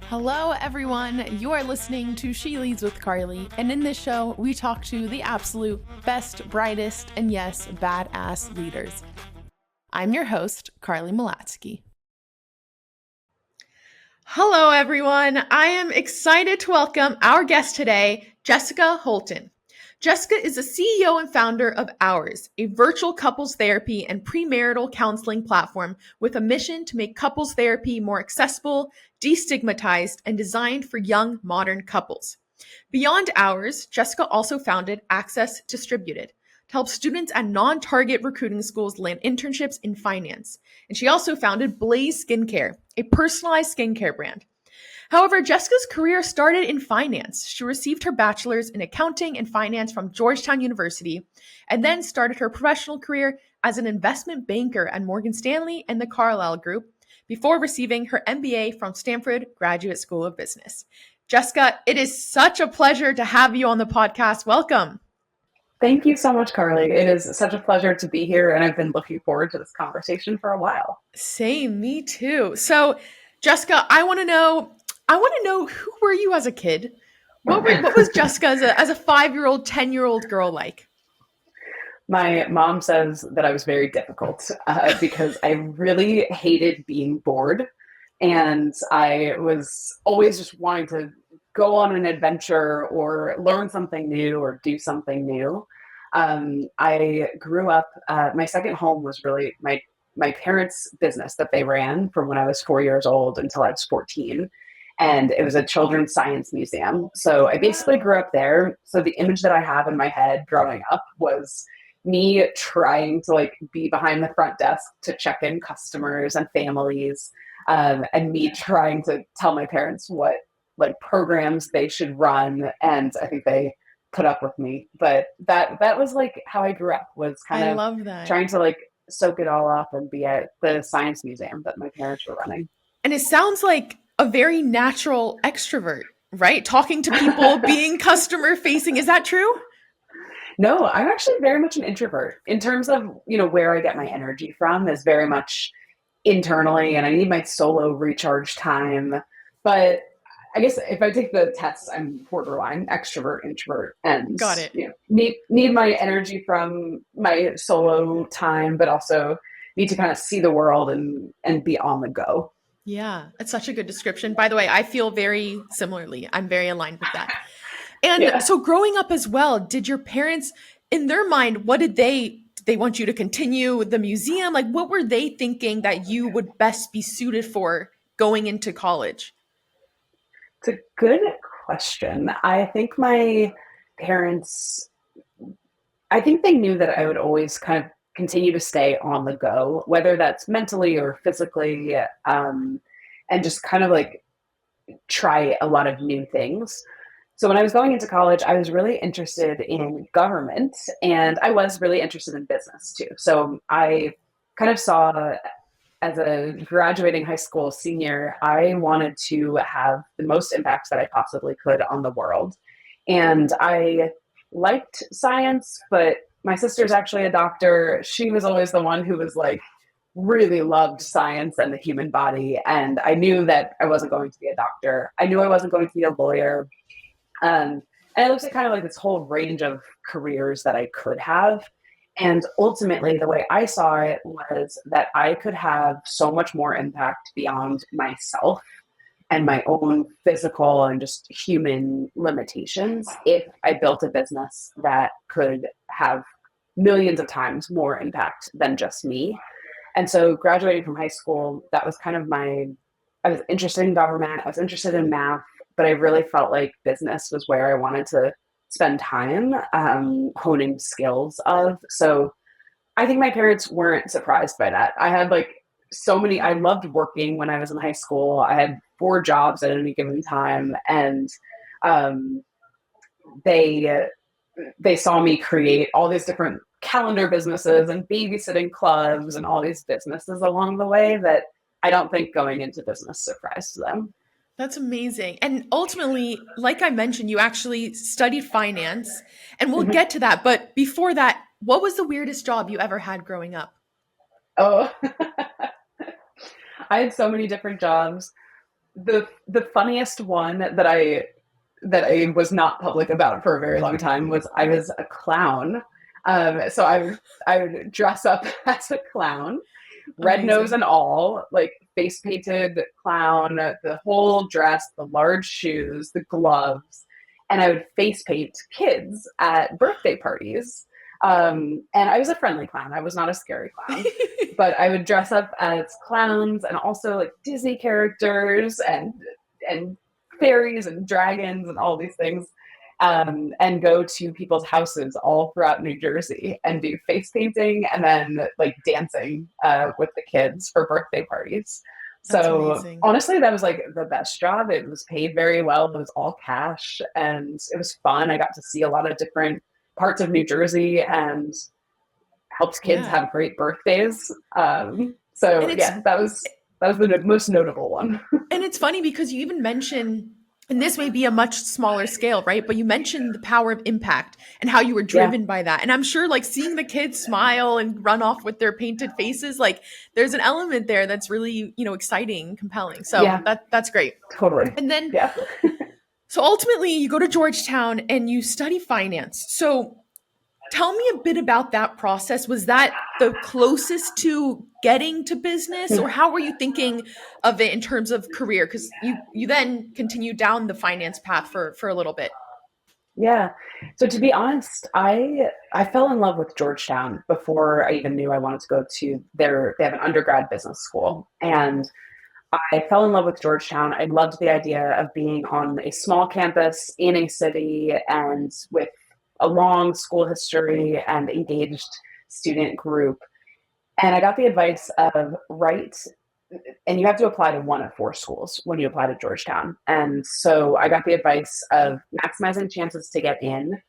Hello, everyone. You are listening to She Leads with Carly, and in this show, we talk to the absolute best, brightest, and yes, badass leaders. I'm your host, Carly Malatsky. Hello, everyone. I am excited to welcome our guest today, Jessica Holton. Jessica is the CEO and founder of Ours, a virtual couples therapy and premarital counseling platform with a mission to make couples therapy more accessible, destigmatized, and designed for young modern couples. Beyond Ours, Jessica also founded Access Distributed to help students at non-target recruiting schools land internships in finance. And she also founded Blaze Skincare, a personalized skincare brand. However, Jessica's career started in finance. She received her bachelor's in accounting and finance from Georgetown University, and then started her professional career as an investment banker at Morgan Stanley and the Carlyle Group before receiving her MBA from Stanford Graduate School of Business. Jessica, it is such a pleasure to have you on the podcast. Welcome. Thank you so much, Carly. It is such a pleasure to be here, and I've been looking forward to this conversation for a while. Same, me too. So, Jessica, I want to know who were you as a kid? What was Jessica as a 5-year-old, 10-year-old girl like? My mom says that I was very difficult because I really hated being bored, and I was always just wanting to go on an adventure or learn something new or do something new. I grew up. My second home was really my parents' business that they ran from when I was 4 years old until I was 14. And it was a children's science museum. So I basically grew up there. So the image that I have in my head growing up was me trying to like be behind the front desk to check in customers and families, and me trying to tell my parents what like programs they should run. And I think they put up with me. But that was like how I grew up, was kind I of love that. trying to like soak it all up and be at the science museum that my parents were running. And it sounds like a very natural extrovert, right? Talking to people, being customer facing. Is that true? No, I'm actually very much an introvert in terms of, where I get my energy from is very much internally, and I need my solo recharge time. But I guess if I take the test, I'm borderline extrovert, introvert, and Got it. need my energy from my solo time, but also need to kind of see the world and be on the go. Yeah, it's such a good description. By the way, I feel very similarly. I'm very aligned with that. And Yeah. so growing up as well, did your parents, in their mind, what did they want you to continue the museum? Like, what were they thinking that you would best be suited for going into college? It's a good question. I think my parents, I think they knew that I would always kind of continue to stay on the go, whether that's mentally or physically, and just kind of like try a lot of new things. So when I was going into college, I was really interested in government, and I was really interested in business too. So I kind of saw, as a graduating high school senior, I wanted to have the most impact that I possibly could on the world. And I liked science, but my sister's actually a doctor. She was always the one who was like, really loved science and the human body. And I knew that I wasn't going to be a doctor. I knew I wasn't going to be a lawyer. And it looks like kind of like this whole range of careers that I could have. And ultimately, the way I saw it was that I could have so much more impact beyond myself and my own physical and just human limitations if I built a business that could have millions of times more impact than just me. And so graduating from high school, that was kind of I was interested in government, I was interested in math, but I really felt like business was where I wanted to spend time honing skills of. So I think my parents weren't surprised by that. I had like I loved working when I was in high school. I had 4 jobs at any given time. And um, they, they saw me create all these different calendar businesses and babysitting clubs and all these businesses along the way that I don't think going into business surprised them. That's amazing. And ultimately, like I mentioned, you actually studied finance, and we'll Mhm. get to that. But before that, what was the weirdest job you ever had growing up? Oh, I had so many different jobs. the funniest one that I was not public about for a very long time was I was a clown. So I would dress up as a clown, red nose Amazing. and all, like face painted clown, the whole dress, the large shoes, the gloves, and I would face paint kids at birthday parties. And I was a friendly clown. I was not a scary clown, but I would dress up as clowns and also like Disney characters and fairies and dragons and all these things, and go to people's houses all throughout New Jersey and do face painting and then like dancing with the kids for birthday parties. That's So amazing. honestly, that was like the best job. It was paid very well. It was all cash and it was fun. I got to see a lot of different parts of New Jersey and helped kids Yeah. have great birthdays. And So it's yeah, that was the most notable one. And it's funny because you even mention, and this may be a much smaller scale, right? But you mentioned the power of impact and how you were Yeah, driven by that. And I'm sure like seeing the kids smile and run off with their painted faces, like there's an element there that's really, exciting, compelling. So yeah, that's great. totally. And then Yeah. so ultimately you go to Georgetown and you study finance. So tell me a bit about that process. Was that the closest to getting to business, or how were you thinking of it in terms of career? Because you then continued down the finance path for a little bit. Yeah. So to be honest, I fell in love with Georgetown before I even knew I wanted to go to they have an undergrad business school. And I fell in love with Georgetown. I loved the idea of being on a small campus in a city and with a long school history and engaged student group. And I got the advice of write, and you have to apply to one of four schools when you apply to Georgetown. And so I got the advice of maximizing chances to get in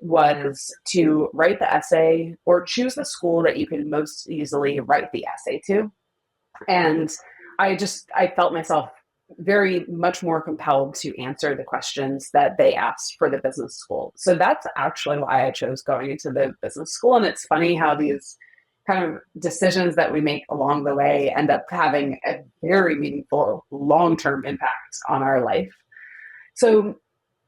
was to write the essay or choose the school that you can most easily write the essay to. And I felt myself very much more compelled to answer the questions that they asked for the business school. So that's actually why I chose going into the business school. And it's funny how these kind of decisions that we make along the way end up having a very meaningful long-term impact on our life. So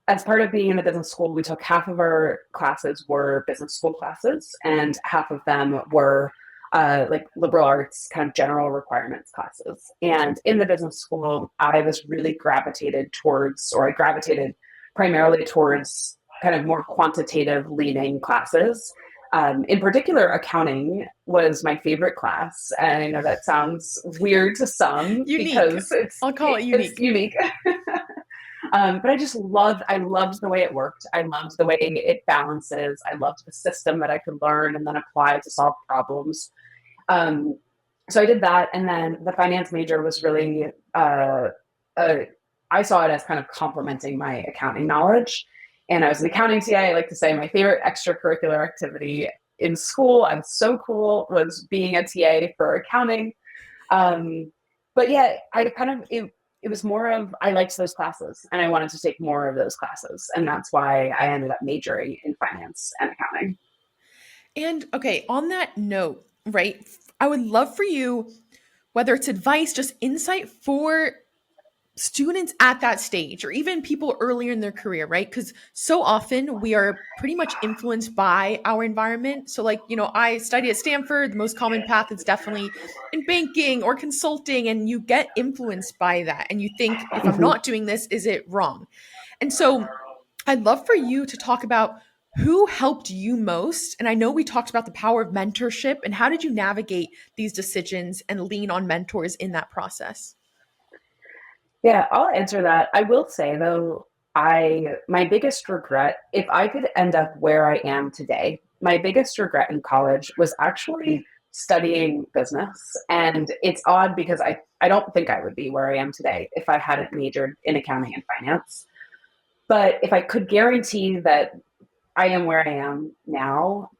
as part of being in the business school, we took half of our classes were business school classes, and half of them were like liberal arts, kind of general requirements classes. And in the business school, I gravitated primarily towards kind of more quantitative leaning classes. In particular, accounting was my favorite class, and I know that sounds weird to some Unique. because it's I'll call it it's unique. unique. But I loved the way it worked. I loved the way it balances. I loved the system that I could learn and then apply to solve problems. Um, so I did that. And then the finance major was really, uh, I saw it as kind of complementing my accounting knowledge. And I was an accounting TA. I like to say my favorite extracurricular activity in school, I'm so cool, was being a TA for accounting. Um, but yeah, it was more of I liked those classes and I wanted to take more of those classes, and that's why I ended up majoring in finance and accounting. And okay, on that note, right, I would love for you, whether it's advice, just insight for students at that stage or even people earlier in their career, right? Because so often we are pretty much influenced by our environment. So, like, I study at Stanford. The most common path is definitely in banking or consulting, and you get influenced by that. And you think, if I'm Mhm. not doing this, is it wrong? And so, I'd love for you to talk about who helped you most. And I know we talked about the power of mentorship, and how did you navigate these decisions and lean on mentors in that process? Yeah, I'll answer that. I will say though, I my biggest regret, if I could end up where I am today, my biggest regret in college was actually studying business. And it's odd because I don't think I would be where I am today if I hadn't majored in accounting and finance. But if I could guarantee that I am where I am now,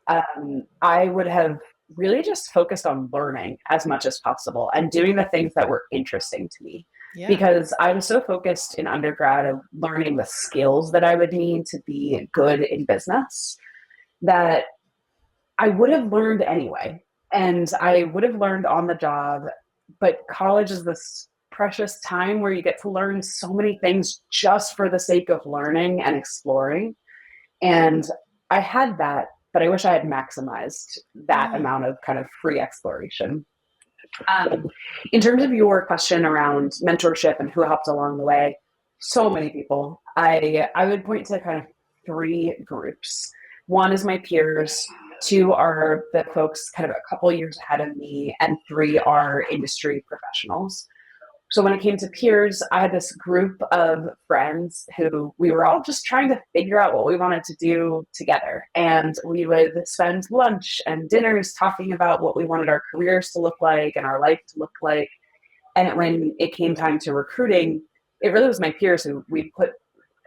I would have really just focused on learning as much as possible and doing the things that were interesting to me. Yeah. Because I was so focused in undergrad of learning the skills that I would need to be good in business that I would have learned anyway. And I would have learned on the job. But college is this precious time where you get to learn so many things just for the sake of learning and exploring. And I had that, but I wish I had maximized that Mm. amount of kind of free exploration. Um, in terms of your question around mentorship and who helped along the way, so many people. I would point to kind of three groups. One is my peers, two are the folks kind of a couple years ahead of me, and three are industry professionals. So when it came to peers, I had this group of friends who we were all just trying to figure out what we wanted to do together. And we would spend lunch and dinners talking about what we wanted our careers to look like and our life to look like. And when it came time to recruiting, it really was my peers who we put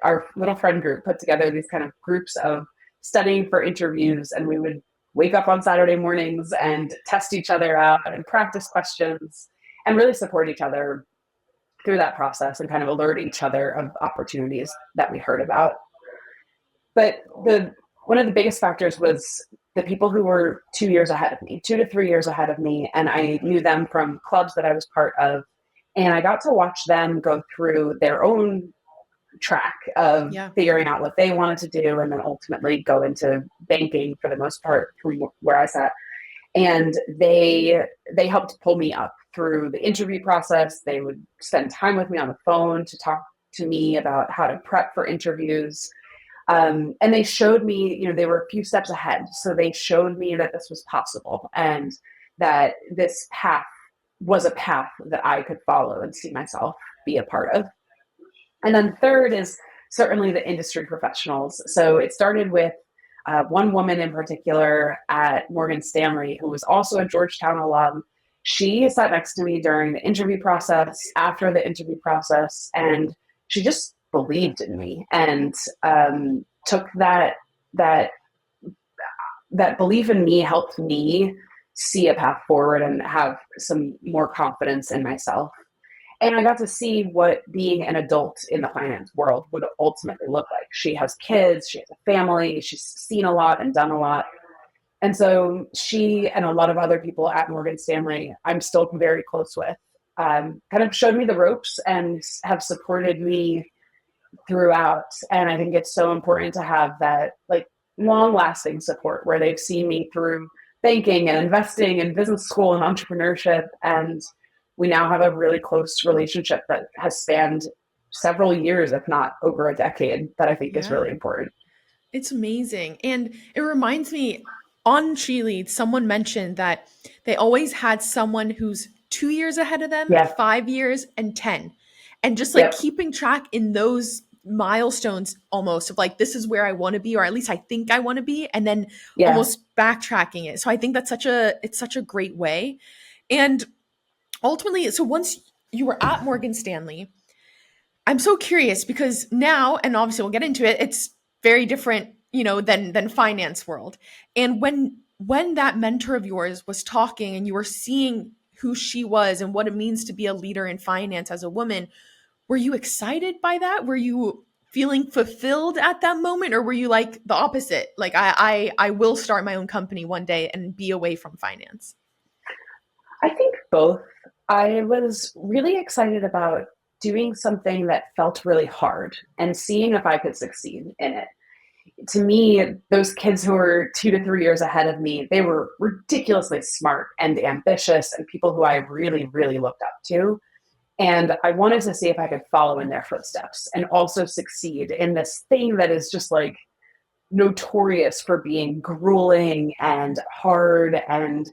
our little friend group put together these kind of groups of studying for interviews, and we would wake up on Saturday mornings and test each other out and practice questions and really support each other through that process and kind of alert each other of opportunities that we heard about. But the one of the biggest factors was the people who were 2 years ahead of me, 2 to 3 years ahead of me, and I knew them from clubs that I was part of, and I got to watch them go through their own track of Yeah. figuring out what they wanted to do, and then ultimately go into banking for the most part from where I sat. And they helped pull me up through the interview process. They would spend time with me on the phone to talk to me about how to prep for interviews. And they showed me, they were a few steps ahead. So they showed me that this was possible and that this path was a path that I could follow and see myself be a part of. And then third is certainly the industry professionals. So it started with one woman in particular at Morgan Stanley, who was also a Georgetown alum. She sat next to me during the interview process, after the interview process, and she just believed in me and took that that belief in me helped me see a path forward and have some more confidence in myself. And I got to see what being an adult in the finance world would ultimately look like. She has kids, she has a family, she's seen a lot and done a lot. And so she and a lot of other people at Morgan Stanley, I'm still very close with, kind of showed me the ropes and have supported me throughout. And I think it's so important to have that like long lasting support where they've seen me through banking and investing and business school and entrepreneurship. And we now have a really close relationship that has spanned several years, if not over a decade, that I think is Yeah. really important. It's amazing. And it reminds me on She Leads, someone mentioned that they always had someone who's 2 years ahead of them, Yeah. 5 years, and 10. And just like Yep. keeping track in those milestones almost of like, this is where I want to be, or at least I think I want to be, and then Yeah. almost backtracking it. So I think that's it's such a great way. And ultimately, so once you were at Morgan Stanley, I'm so curious because now, and obviously we'll get into it, it's very different, than finance world. And when that mentor of yours was talking and you were seeing who she was and what it means to be a leader in finance as a woman, were you excited by that? Were you feeling fulfilled at that moment, or were you like the opposite? Like I will start my own company one day and be away from finance. I think both. I was really excited about doing something that felt really hard and seeing if I could succeed in it. To me, those kids who were 2 to 3 years ahead of me, they were ridiculously smart and ambitious and people who I really, really looked up to. And I wanted to see if I could follow in their footsteps and also succeed in this thing that is just like notorious for being grueling and hard and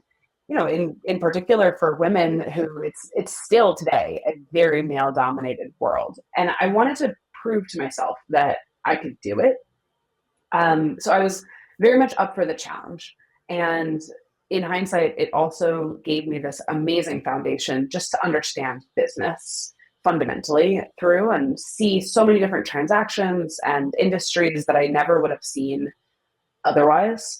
in particular for women who it's still today a very male dominated world, and I wanted to prove to myself that I could do it. So I was very much up for the challenge, and in hindsight it also gave me this amazing foundation just to understand business fundamentally through and see so many different transactions and industries that I never would have seen otherwise.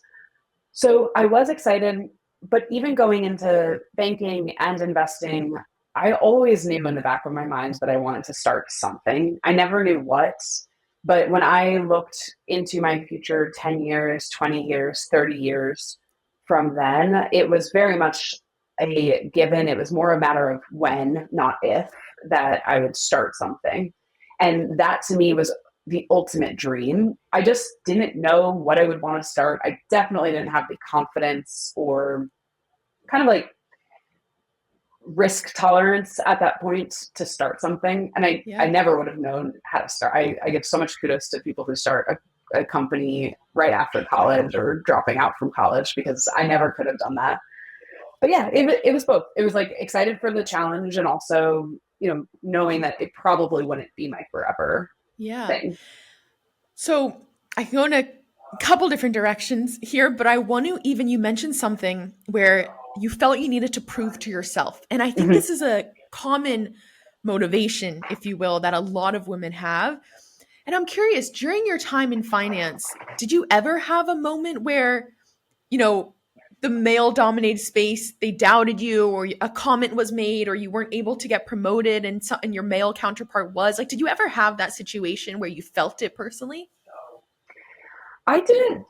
So I was excited, but even going into banking and investing, I always knew in the back of my mind that I wanted to start something. I never knew what, but when I looked into my future 10 years, 20 years, 30 years from then, it was very much a given. It was more a matter of when, not if. that I would start something. And that to me was the ultimate dream. I just didn't know what I would want to start. I definitely didn't have the confidence or kind of like risk tolerance at that point to start something. And I Yeah. never would have known how to start. I give so much kudos to people who start a company right after college or dropping out from college because I never could have done that. But yeah, it was both. It was like excited for the challenge and also, knowing that it probably wouldn't be my forever Yeah. thing. So I can go in a couple different directions here, but I want to even, you mentioned something where you felt you needed to prove to yourself. And I think Mhm. this is a common motivation, if you will, that a lot of women have. And I'm curious, during your time in finance, did you ever have a moment where, you know, the male dominated space, they doubted you, or a comment was made, or you weren't able to get promoted and your male counterpart was? Like, did you ever have that situation where you felt it personally? I didn't.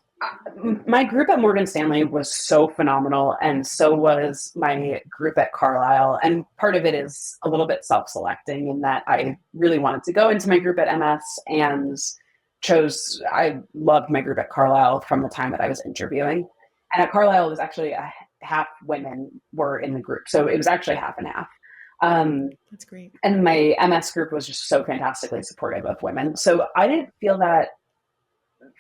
My group at Morgan Stanley was so phenomenal, and so was my group at Carlyle. And part of it is a little bit self-selecting in that I really wanted to go into my group at MS and I loved my group at Carlyle from the time that I was interviewing. And at Carlyle, it was actually a half women were in the group, so it was actually half and half. Um, That's great. and my MS group was just so fantastically supportive of women. So I didn't feel that,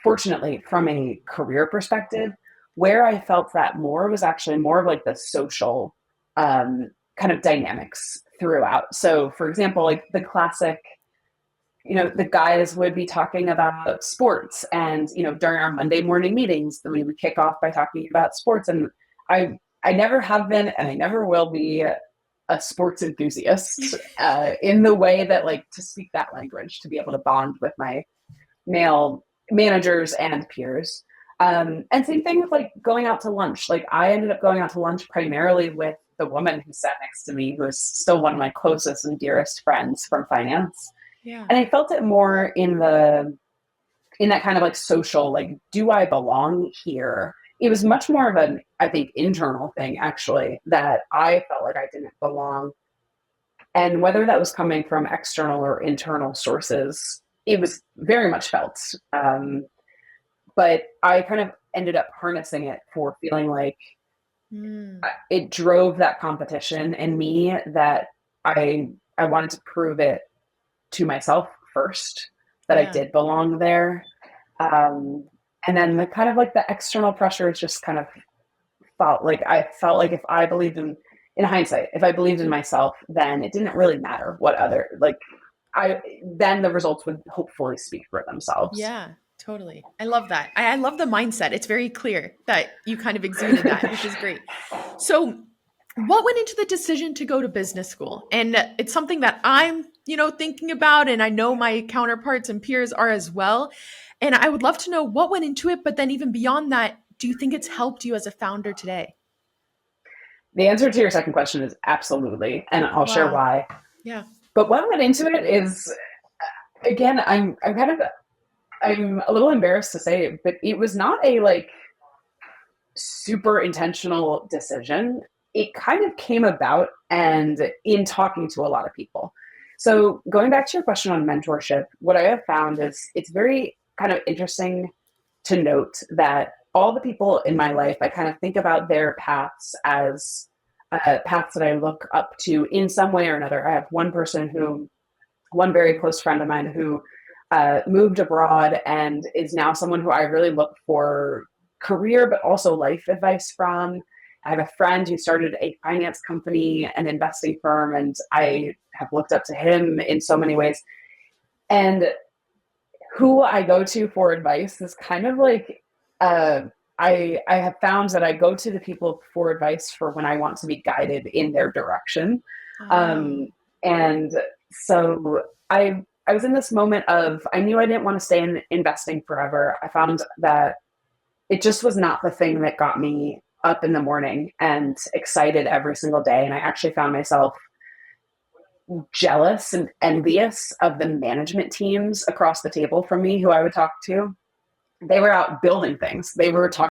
fortunately, from a career perspective, where I felt that more was actually more of like the social kind of dynamics throughout. So, for example, like the classic, the guys would be talking about sports, and during our Monday morning meetings, we would kick off by talking about sports. And I never have been, and I never will be a sports enthusiast in the way that, like, to speak that language, to be able to bond with my male managers and peers. And same thing with like going out to lunch. Like I ended up going out to lunch primarily with the woman who sat next to me, who is still one of my closest and dearest friends from finance. Yeah. And I felt it more in that kind of like social, like, do I belong here? It was much more of an, I think, internal thing actually, that I felt like I didn't belong. And whether that was coming from external or internal sources, it was very much felt. But I kind of ended up harnessing it for feeling like Mm, it drove that competition in me, that I wanted to prove it to myself first that I yeah. did belong there. Um, and then the kind of like the external pressures just kind of I felt like if I believed in hindsight, if I believed in myself, then it didn't really matter what other, like, then the results would hopefully speak for themselves. Yeah, totally. I love that. I love the mindset. It's very clear that you kind of exuded that, which is great. So, what went into the decision to go to business school? And it's something that I'm, thinking about, and I know my counterparts and peers are as well. And I would love to know what went into it, but then even beyond that, do you think it's helped you as a founder today? The answer to your second question is absolutely, and I'll share Wow. why. Yeah. But what went into it is, again, I'm a little embarrassed to say it, but it was not a like super intentional decision. It kind of came about and in talking to a lot of people. So going back to your question on mentorship, what I have found is it's very kind of interesting to note that all the people in my life, I kind of think about their paths as paths that I look up to in some way or another. I have one very close friend of mine who moved abroad and is now someone who I really look for career, but also life advice from. I have a friend who started a finance company, an investing firm, and I have looked up to him in so many ways. And who I go to for advice is kind of like, uh, I have found that I go to the people for advice for when I want to be guided in their direction. Oh, Um, and so I was in this moment of, I knew I didn't want to stay in investing forever. I found that it just was not the thing that got me up in the morning and excited every single day. And I actually found myself jealous and envious of the management teams across the table from me who I would talk to. They were out building things. They were talking